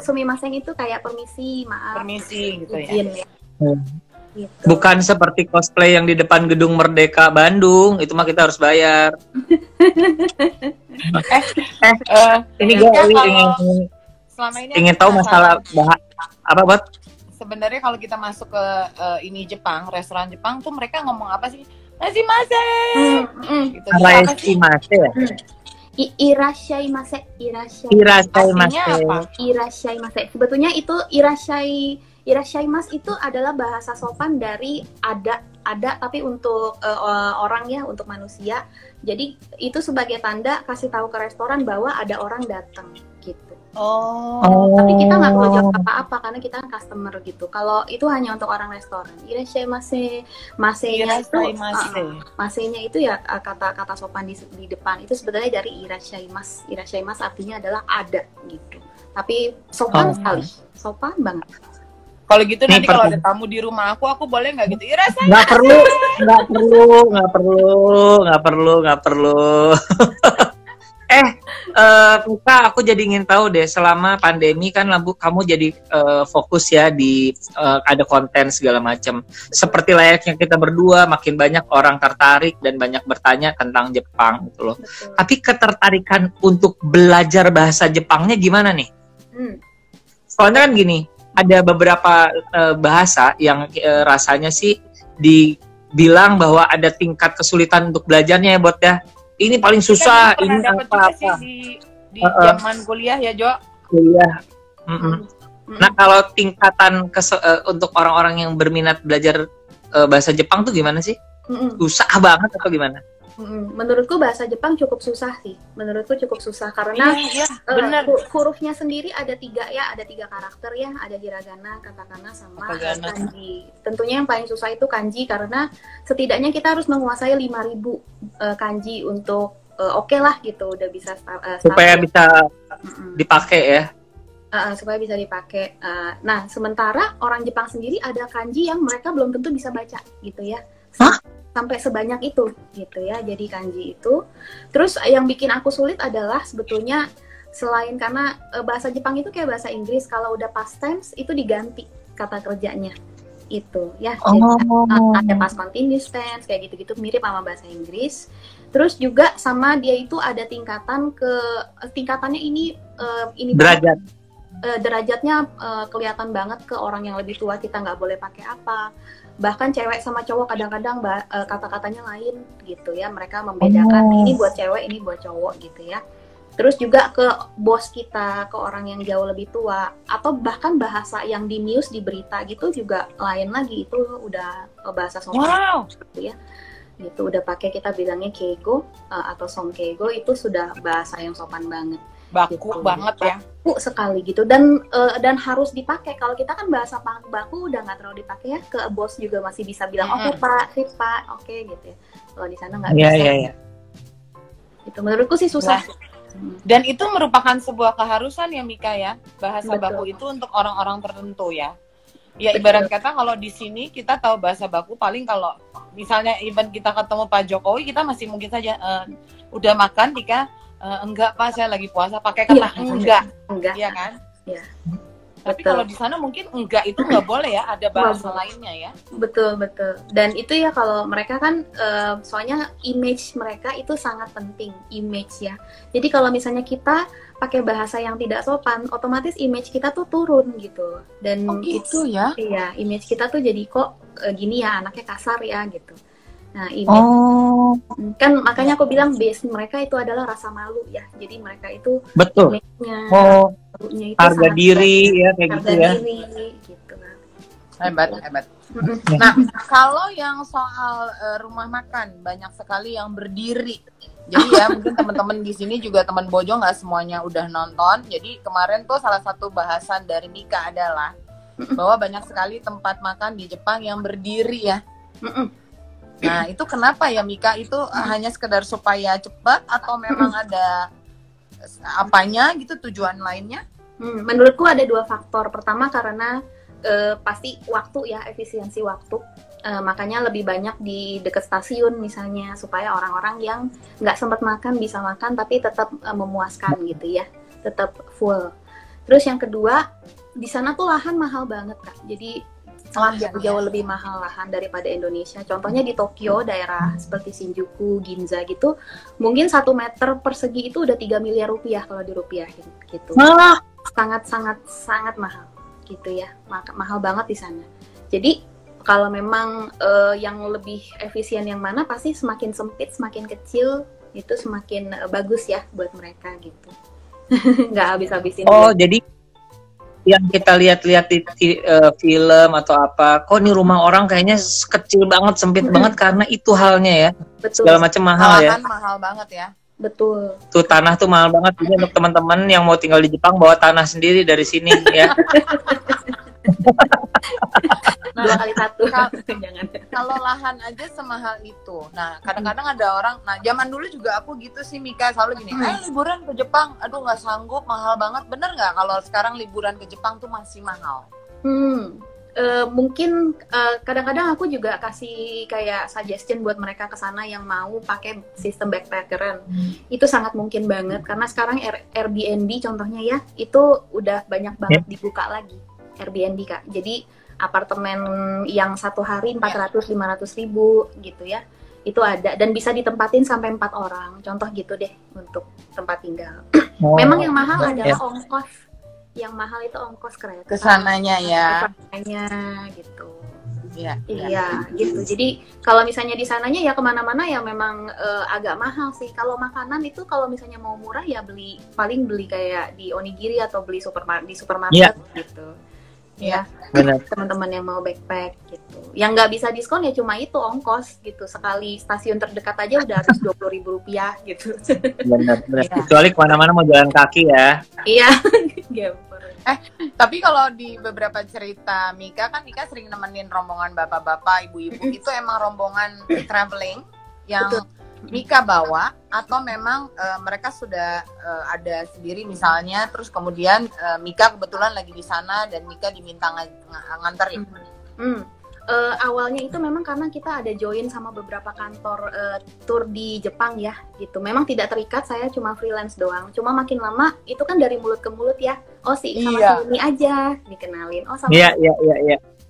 sumimasen itu kayak permisi, maaf. Permisi gitu izin, ya. Gitu. Bukan seperti cosplay yang di depan Gedung Merdeka Bandung, itu mah kita harus bayar. Ini gue ingin tahu masalah apa Bot? Sebenarnya kalau kita masuk ke ini Jepang, restoran Jepang tuh mereka ngomong apa sih? Nashimasu. Gitu. Nashimasu ya? Irashaimase. Artinya apa? Irashaimase. Sebetulnya itu Irashaimas itu adalah bahasa sopan dari ada tapi untuk orang ya, untuk manusia. Jadi itu sebagai tanda kasih tahu ke restoran bahwa ada orang datang gitu. Tapi kita nggak perlu jawab apa-apa karena kita kan customer gitu. Kalau itu hanya untuk orang restoran. Irashaimase, masenya itu ya kata sopan di depan itu sebenarnya dari irashaimas. Irashaimas artinya adalah ada gitu. Tapi sopan sekali, sopan banget. Kalau gitu nanti kalau ada tamu di rumah aku boleh nggak gitu? Nggak perlu. Mika, aku jadi ingin tahu deh, selama pandemi kan kamu jadi fokus ya di ada konten segala macam. Seperti layaknya kita berdua, makin banyak orang tertarik dan banyak bertanya tentang Jepang gitu loh. Betul. Tapi ketertarikan untuk belajar bahasa Jepangnya gimana nih? Soalnya kan gini, ada beberapa bahasa yang rasanya sih dibilang bahwa ada tingkat kesulitan untuk belajarnya ya Bot ya. Ini paling susah, ini apa-apa. Di zaman kuliah ya Jo? Kuliah. Nah, kalau tingkatan untuk orang-orang yang berminat belajar bahasa Jepang tuh gimana sih? Susah banget atau gimana? Menurutku bahasa Jepang cukup susah sih. Menurutku cukup susah karena bener. Hurufnya sendiri ada 3 ya, ada 3 karakter ya, ada hiragana, katakana, sama kanji. Tentunya yang paling susah itu kanji karena setidaknya kita harus menguasai 5.000 kanji untuk oke lah gitu, udah bisa supaya bisa dipakai ya. Supaya bisa dipakai. Nah, sementara orang Jepang sendiri ada kanji yang mereka belum tentu bisa baca gitu ya. Sampai sebanyak itu gitu ya, jadi kanji itu. Terus yang bikin aku sulit adalah sebetulnya selain karena bahasa Jepang itu kayak bahasa Inggris, kalau udah past tense itu diganti kata kerjanya itu ya. Jadi, ada past continuous tense kayak gitu-gitu, mirip sama bahasa Inggris. Terus juga sama dia itu ada tingkatannya ini derajat. Derajatnya kelihatan banget ke orang yang lebih tua, kita nggak boleh pakai apa. Bahkan cewek sama cowok kadang-kadang kata-katanya lain gitu ya, mereka membedakan ini buat cewek, ini buat cowok gitu ya. Terus juga ke bos kita, ke orang yang jauh lebih tua, atau bahkan bahasa yang di news, di berita gitu juga lain lagi, itu udah bahasa sopan gitu ya. Gitu udah pakai, kita bilangnya keigo atau sonkeigo, itu sudah bahasa yang sopan banget. Baku gitu. Banget ya. Baku sekali gitu, dan harus dipakai. Kalau kita kan bahasa baku udah nggak terlalu dipakai ya, ke bos juga masih bisa bilang oke pak, sip pak, oke gitu ya. Kalau di sana nggak bisa. Iya. Itu menurutku sih susah. Dan itu merupakan sebuah keharusan ya Mika ya, bahasa baku itu untuk orang-orang tertentu ya. Ya ibarat kata kalau di sini kita tahu bahasa baku paling kalau misalnya even kita ketemu Pak Jokowi, kita masih mungkin saja udah makan Tika. Enggak pak, saya lagi puasa, pakai kata enggak, iya kan? Iya. Tapi kalau di sana mungkin enggak itu nggak boleh ya, ada bahasa lainnya ya. Betul. Dan itu ya kalau mereka kan, soalnya image mereka itu sangat penting, image ya. Jadi kalau misalnya kita pakai bahasa yang tidak sopan, otomatis image kita tuh turun gitu. Dan itu ya? Iya, image kita tuh jadi kok gini ya, anaknya kasar ya gitu. Nah ini kan makanya aku bilang base mereka itu adalah rasa malu ya. Jadi mereka itu betul. Itu harga diri ya kayak harga gitu ya. Diri, gitu. Hebat. Nah kalau yang soal rumah makan banyak sekali yang berdiri. Jadi ya mungkin teman-teman di sini juga teman Bojo nggak semuanya udah nonton. Jadi kemarin tuh salah satu bahasan dari Mika adalah bahwa banyak sekali tempat makan di Jepang yang berdiri ya. Nah itu kenapa ya Mika? Itu hanya sekedar supaya cepat atau memang ada apanya gitu, tujuan lainnya? Menurutku ada 2 faktor. Pertama karena pasti waktu ya, efisiensi waktu. Makanya lebih banyak di dekat stasiun misalnya, supaya orang-orang yang nggak sempat makan bisa makan tapi tetap memuaskan gitu ya, tetap full. Terus yang kedua, di sana tuh lahan mahal banget Kak. Jadi jauh lebih mahal lahan daripada Indonesia. Contohnya di Tokyo, daerah seperti Shinjuku, Ginza gitu, mungkin 1 meter persegi itu udah 3 miliar rupiah kalau dirupiahin gitu. Sangat mahal gitu ya. Mahal banget di sana. Jadi kalau memang yang lebih efisien yang mana, pasti semakin sempit, semakin kecil itu semakin bagus ya buat mereka gitu. Nggak habis-habisin. Jadi yang kita lihat-lihat di film atau apa, kok nih rumah orang kayaknya kecil banget, sempit banget karena itu halnya ya. Betul. Segala macam mahal ya. Mahal banget ya. Betul. Tuh tanah tuh mahal banget. Jadi untuk teman-teman yang mau tinggal di Jepang, bawa tanah sendiri dari sini ya. 2 kali 1. Jangan. Kalau lahan aja semahal itu. Nah, kadang-kadang ada orang, nah zaman dulu juga aku gitu sih Mika, selalu gini, liburan ke Jepang, aduh nggak sanggup, mahal banget. Bener nggak kalau sekarang liburan ke Jepang tuh masih mahal? Mungkin kadang-kadang aku juga kasih kayak suggestion buat mereka ke sana yang mau pakai sistem backpackeran. Itu sangat mungkin banget karena sekarang Airbnb contohnya ya, itu udah banyak banget dibuka lagi Airbnb Kak. Jadi apartemen yang 1 hari 400-500 ribu gitu ya, itu ada dan bisa ditempatin sampai 4 orang. Contoh gitu deh untuk tempat tinggal. Memang yang mahal adalah ongkos. Yang mahal itu ongkos kereta. Kesananya ya. Kesananya gitu. Iya, gitu. Jadi kalau misalnya di sananya ya kemana-mana ya memang agak mahal sih. Kalau makanan itu kalau misalnya mau murah ya paling beli kayak di onigiri atau beli di supermarket gitu. Ya, benar. Teman-teman yang mau backpack gitu. Yang nggak bisa diskon ya cuma itu ongkos gitu. Sekali stasiun terdekat aja udah habis Rp20.000 gitu. Benar. Kecuali kemana-mana mau jalan kaki ya. Iya. Tapi kalau di beberapa cerita Mika kan Mika sering nemenin rombongan bapak-bapak, ibu-ibu itu emang rombongan traveling yang Mika bawa atau memang mereka sudah ada sendiri misalnya, terus kemudian Mika kebetulan lagi di sana dan Mika diminta nganterin. Awalnya itu memang karena kita ada join sama beberapa kantor tour di Jepang ya gitu. Memang tidak terikat, saya cuma freelance doang. Cuma makin lama itu kan dari mulut ke mulut ya. Oh si ini aja dikenalin. Oh sama Iya.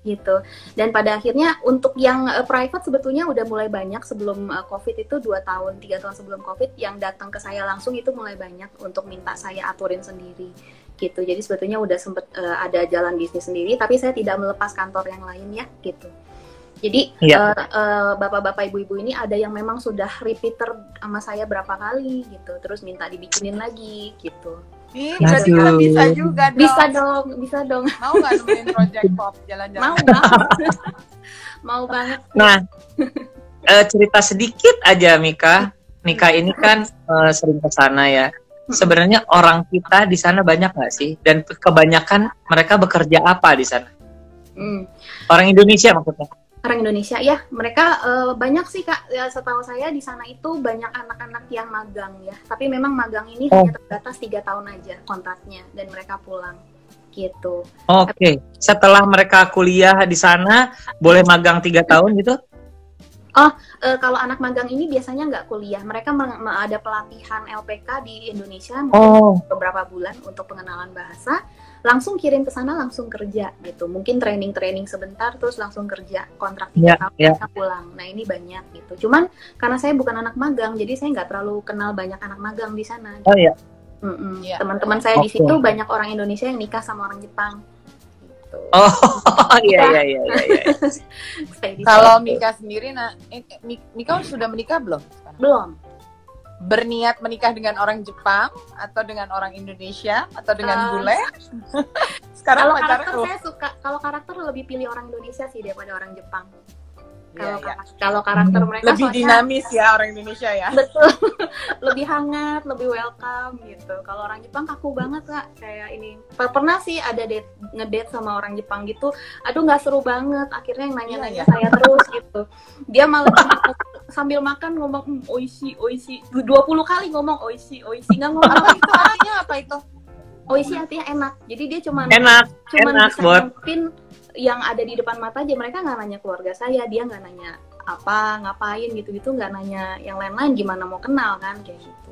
gitu. Dan pada akhirnya untuk yang private sebetulnya udah mulai banyak sebelum COVID itu 3 tahun sebelum COVID yang datang ke saya langsung itu mulai banyak untuk minta saya aturin sendiri gitu. Jadi sebetulnya udah sempet ada jalan bisnis sendiri, tapi saya tidak melepas kantor yang lain ya gitu. Jadi bapak-bapak ibu-ibu ini ada yang memang sudah repeater sama saya berapa kali gitu, terus minta dibikinin lagi gitu. Berarti kita bisa juga dong. Bisa dong. Mau nggak nemenin Project Pop jalan-jalan? Mau banget. Nah, cerita sedikit aja Mika. Mika ini kan sering ke sana ya. Sebenarnya orang kita di sana banyak nggak sih? Dan kebanyakan mereka bekerja apa di sana? Orang Indonesia maksudnya? Orang Indonesia ya, mereka banyak sih Kak. Ya, setahu saya di sana itu banyak anak-anak yang magang ya. Tapi memang magang ini hanya terbatas 3 tahun aja kontraknya dan mereka pulang gitu. Oke. Setelah mereka kuliah di sana, boleh magang 3 tahun gitu? Kalau anak magang ini biasanya nggak kuliah. Mereka ada pelatihan LPK di Indonesia beberapa bulan untuk pengenalan bahasa. Langsung kirim ke sana, langsung kerja gitu. Mungkin training sebentar, terus langsung kerja kontrak 3 tahun mereka pulang. Nah ini banyak gitu. Cuman karena saya bukan anak magang, jadi saya nggak terlalu kenal banyak anak magang di sana. Gitu. Oh iya. Teman-teman saya di situ banyak orang Indonesia yang nikah sama orang Jepang. Gitu. Iya. Kalau Mika sendiri, Mika sudah menikah belum? Belum. Berniat menikah dengan orang Jepang atau dengan orang Indonesia atau dengan bule? Sekarang kalau karakter saya suka, kalau karakter lebih pilih orang Indonesia sih daripada orang Jepang. Kalau karakter mereka lebih dinamis ya orang Indonesia ya. Betul. Lebih hangat, lebih welcome gitu. Kalau orang Jepang kaku banget Kak, kayak ini. Pernah sih ada ngedate sama orang Jepang gitu. Aduh nggak seru banget. Akhirnya yang nanya-nanya saya terus gitu. Dia malah sambil makan ngomong oishi 20 kali ngomong oishi nggak ngomong itu artinya apa itu? Oishi artinya enak. Jadi dia cuma bisa ngomongin yang ada di depan mata aja. Mereka nggak nanya keluarga saya, dia nggak nanya ngapain gitu nggak nanya yang lain-lain gimana mau kenal kan kayak gitu.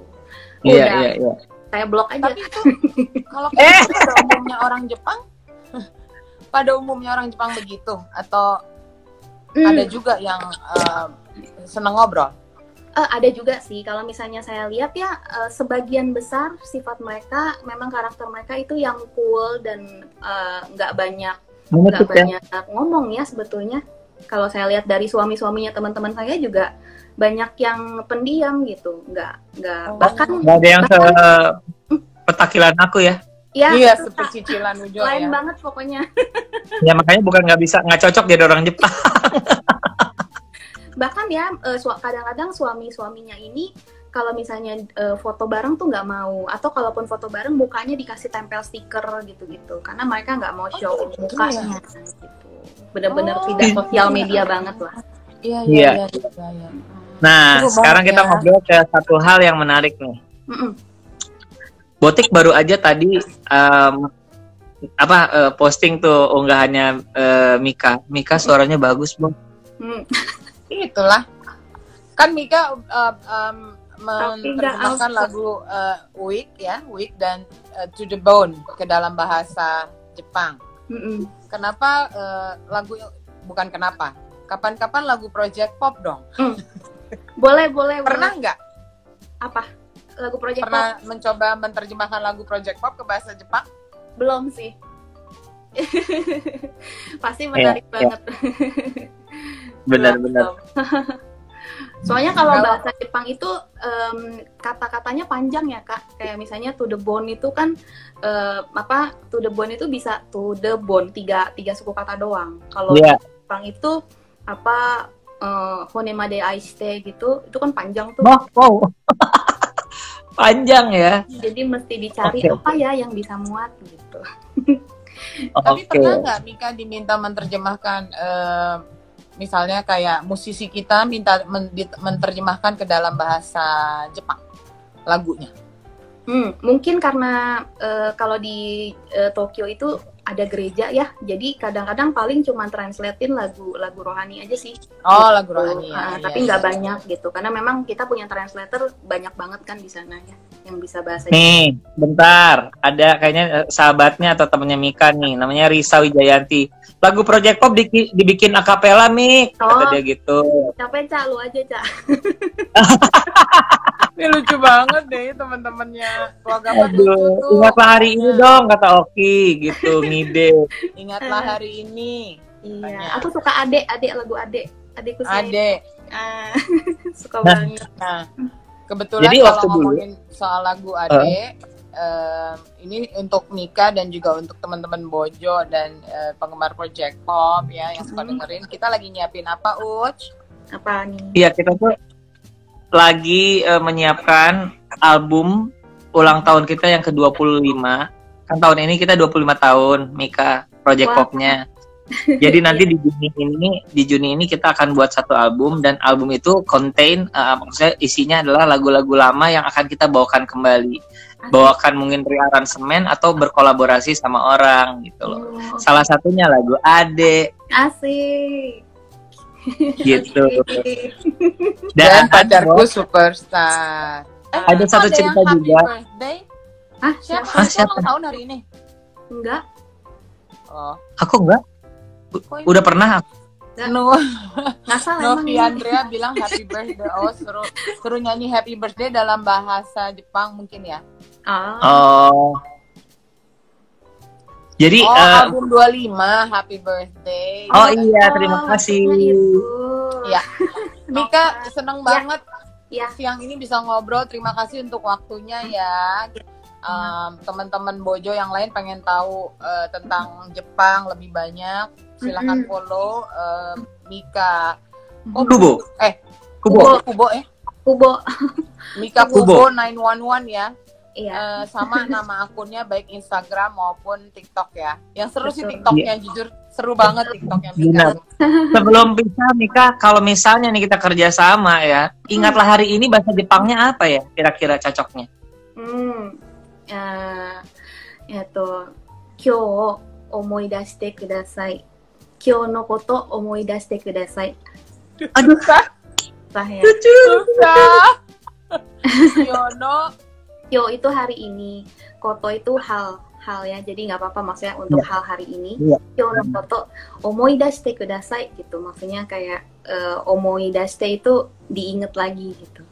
Iya. Saya blok aja. Tapi itu kalau pada umumnya orang Jepang begitu atau ada juga yang seneng ngobrol? Ada juga sih. Kalau misalnya saya lihat ya sebagian besar sifat mereka memang karakter mereka itu yang cool dan nggak banyak ngomong ya sebetulnya. Kalau saya lihat dari suami-suaminya teman-teman saya juga banyak yang pendiam gitu, nggak bahkan nggak ada yang petakilan aku ya. Iya, seperti cicilan ujung lain banget pokoknya. Ya makanya bukan nggak cocok jadi orang Jepang. Bahkan ya kadang-kadang suaminya ini kalau misalnya foto bareng tuh nggak mau, atau kalaupun foto bareng mukanya dikasih tempel stiker gitu karena mereka nggak mau show mukanya gitu. Bener-bener tidak sosial media banget lah. Iya. Nah sekarang kita ngobrol ke satu hal yang menarik nih. Botik baru aja tadi posting tuh unggahannya Mika suaranya bagus Bang. Itulah kan Mika menerjemahkan lagu Weak dan To the Bone ke dalam bahasa Jepang. Kenapa kapan-kapan lagu Project Pop dong? Boleh. Pernah nggak? Apa? Lagu Project Pernah mencoba menerjemahkan lagu Project Pop ke bahasa Jepang? Belum sih. Pasti menarik banget. Benar-benar. Soalnya kalau bahasa Jepang itu kata-katanya panjang ya Kak. Kayak misalnya to the bone itu kan to the bone itu bisa to the bone, tiga suku kata doang. Kalau di Jepang itu honemade aishite gitu, itu kan panjang tuh. Wow. Panjang ya. Jadi mesti dicari apa ya yang bisa muat gitu. Tapi pernah nggak Mika diminta menerjemahkan misalnya kayak musisi kita minta menerjemahkan ke dalam bahasa Jepang lagunya? Mungkin karena kalau di Tokyo itu ada gereja ya, jadi kadang-kadang paling cuma translatein lagu rohani aja sih. Oh, lagu rohani ya. Tapi nggak banyak gitu, karena memang kita punya translator banyak banget kan di sana ya, yang bisa bahasa Nih, bentar. Ada kayaknya sahabatnya atau temennya Mika nih, namanya Risa Wijayanti. Lagu Project Pop dibikin akapela, Mik. Kata dia gitu. Capek, Cak, lu aja, Cak. Ini lucu banget deh teman-temannya keluarga. Aduh, ingatlah hari ini dong, kata Oki gitu, ngide. Ingatlah hari ini. Iya, aku suka lagu adekku sih. Adek. Suka banget. Nah, kebetulan jadi kalau ngomongin soal lagu adek, ini untuk Mika dan juga untuk teman-teman Bojo dan penggemar Project Pop ya yang suka dengerin, kita lagi nyiapin apa, Uch? Apa nih? Iya, kita tuh lagi menyiapkan album ulang tahun kita yang ke-25. Kan tahun ini kita 25 tahun, Mika, Project Pop-nya. Jadi nanti di Juni ini kita akan buat satu album, dan album itu maksudnya isinya adalah lagu-lagu lama yang akan kita bawakan kembali. Bawakan mungkin rearansemen atau berkolaborasi sama orang gitu loh. Salah satunya lagu Ade. Asik. Gitu. Dan pacarku superstar. Ada satu cerita juga. Birthday? Siapa? Ulang tahun hari ini? Enggak. Oh. Aku enggak. Udah pernah. Nggak salah. Novi Andrea bilang happy birthday. Oh, suruh nyanyi happy birthday dalam bahasa Jepang mungkin ya. Oh. Jadi album 25 happy birthday. Oh iya, terima kasih. Iya. Mika seneng banget ya siang ini bisa ngobrol. Terima kasih untuk waktunya ya. Teman-teman Bojo yang lain pengen tahu tentang Jepang lebih banyak, silahkan follow Mika Kubo. Mika Kubo 911 ya. Iya. Sama nama akunnya baik Instagram maupun TikTok ya. Yang seru sih TikToknya, jujur seru banget TikToknya Mika. Sebelum pisah Mika, kalau misalnya nih kita kerja sama ya, ingatlah hari ini bahasa Jepangnya apa ya kira-kira cocoknya? Kyou omoidashite kudasai. Kyou no koto omoidashite kudasai. Aduh, susah ya. Susah. Kyo itu hari ini, koto itu hal ya, jadi nggak apa-apa maksudnya untuk hal hari ini. Kyo no koto omoidashite kudasai gitu, maksudnya kayak omoidashite itu diinget lagi gitu.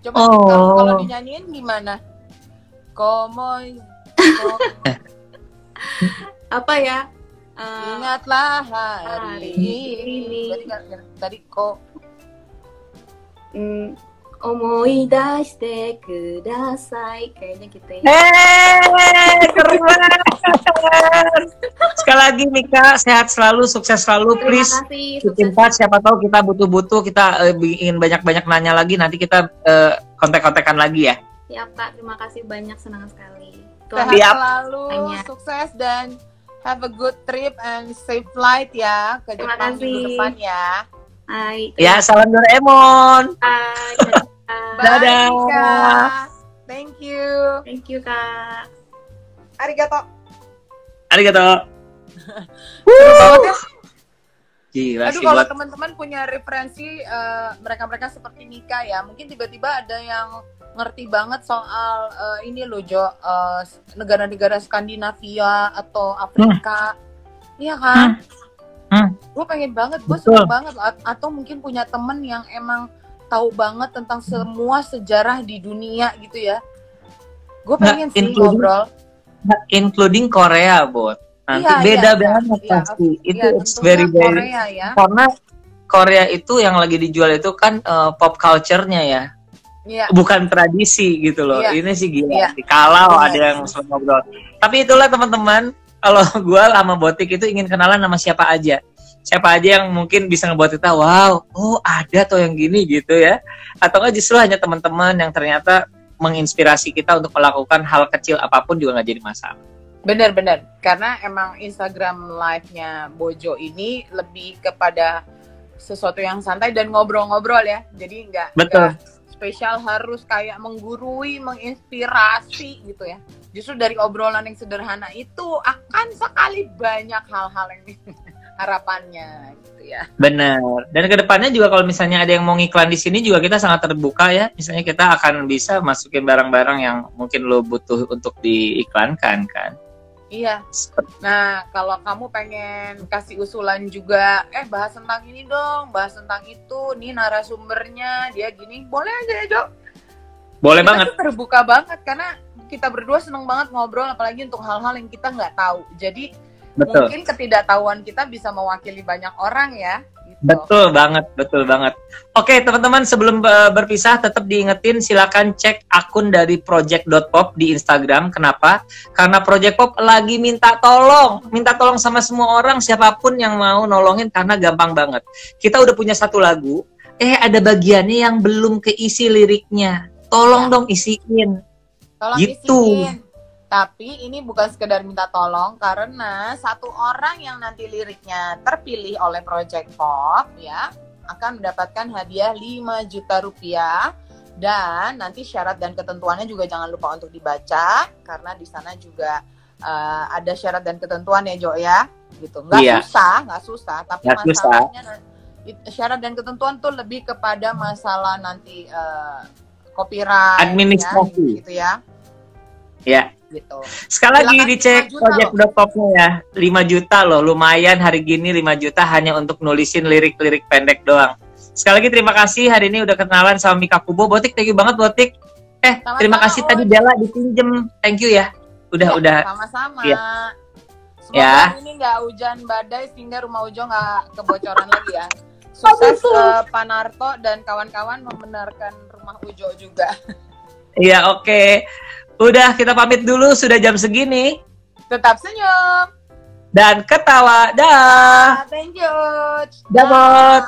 Coba kalau dinyanyiin gimana? Apa ya? Ingatlah hari ini. Tadi kok omoidashite kudasai, kayaknya gitu ya. Keren banget. Sekali lagi Mika, sehat selalu, sukses selalu. Please keep in touch, siapa tahu kita butuh-butuh, kita ingin banyak-banyak nanya lagi, nanti kita kontak-kontakan lagi ya. Siap Kak, terima kasih banyak, senang sekali. Sehat selalu, sukses dan have a good trip and safe flight ya ke Jepang minggu depan ya. Hai. Ya, salam Doraemon. Hai. Dadah. Kak. Thank you. Thank you Kak. Arigato. Seru banget ya. Gila. Aduh, kalau teman-teman punya referensi mereka-mereka seperti Mika ya, mungkin tiba-tiba ada yang ngerti banget soal ini loh Jo, negara-negara Skandinavia atau Afrika. Iya kan? Gue pengen banget, gue suka banget. Atau mungkin punya temen yang emang tahu banget tentang semua sejarah di dunia gitu ya. Gue pengen sih ngobrol. Including Korea, Bot. nanti Iya, beda iya, banget iya. pasti. Itu Iya, it's tentunya very very Korea ya. karena Korea itu yang lagi dijual itu kan pop culture-nya ya. Iya. Bukan tradisi gitu loh. Iya. Ini sih gila. Iya. Kalau Bener. ada yang mau ngobrol. Tapi itulah teman-teman, kalau gue sama Botik itu ingin kenalan sama siapa aja. Siapa aja yang mungkin bisa ngebuat kita, wow, oh ada tuh yang gini gitu ya. Atau enggak justru hanya teman-teman yang ternyata menginspirasi kita untuk melakukan hal kecil apapun juga nggak jadi masalah. Bener-bener, karena emang Instagram live-nya Bojo ini lebih kepada sesuatu yang santai dan ngobrol-ngobrol ya. Jadi nggak spesial harus kayak menggurui, menginspirasi gitu ya. Justru dari obrolan yang sederhana itu akan sekali banyak hal-hal yang harapannya gitu ya. Benar. Dan kedepannya juga kalau misalnya ada yang mau ngiklan di sini juga kita sangat terbuka ya. Misalnya kita akan bisa masukin barang-barang yang mungkin lo butuh untuk diiklankan kan. Iya. Nah, kalau kamu pengen kasih usulan juga, bahas tentang ini dong, bahas tentang itu, nih narasumbernya, dia gini, boleh aja ya, Jo? Boleh kita banget. Tuh terbuka banget, karena kita berdua seneng banget ngobrol, apalagi untuk hal-hal yang kita nggak tahu. Jadi, mungkin ketidaktahuan kita bisa mewakili banyak orang ya. Betul banget. Oke teman-teman, sebelum berpisah tetap diingetin silakan cek akun dari project.pop di Instagram. Kenapa? Karena Project Pop lagi minta tolong sama semua orang, siapapun yang mau nolongin karena gampang banget. Kita udah punya satu lagu, ada bagiannya yang belum keisi liriknya. Tolong dong isiin. Tolong gitu. isiin. Tapi ini bukan sekedar minta tolong, karena satu orang yang nanti liriknya terpilih oleh Project Pop ya akan mendapatkan hadiah 5 juta rupiah. Dan nanti syarat dan ketentuannya juga jangan lupa untuk dibaca, karena di sana juga ada syarat dan ketentuan ya, Jo ya, gitu. Nggak susah, tapi masalahnya syarat dan ketentuan tuh lebih kepada masalah nanti copyright, administrasi ya, gitu ya. Ya. Gitu. Sekali lagi dicek project.pop-nya ya. 5 juta loh, lumayan hari gini 5 juta hanya untuk nulisin lirik-lirik pendek doang. Sekali lagi terima kasih hari ini udah kenalan sama Mika Kubo. Botik, thank you banget Botik. Terima kasih tadi Bella dipinjem. Thank you ya. Udah. Sama-sama. Ya. Semoga ini nggak hujan badai sehingga rumah Ujo nggak kebocoran lagi ya. Sukses Pak Narto dan kawan-kawan membenarkan rumah Ujo juga. Iya, oke. Udah, kita pamit dulu, sudah jam segini. Tetap senyum. Dan ketawa. Dah. Thank you. Dah.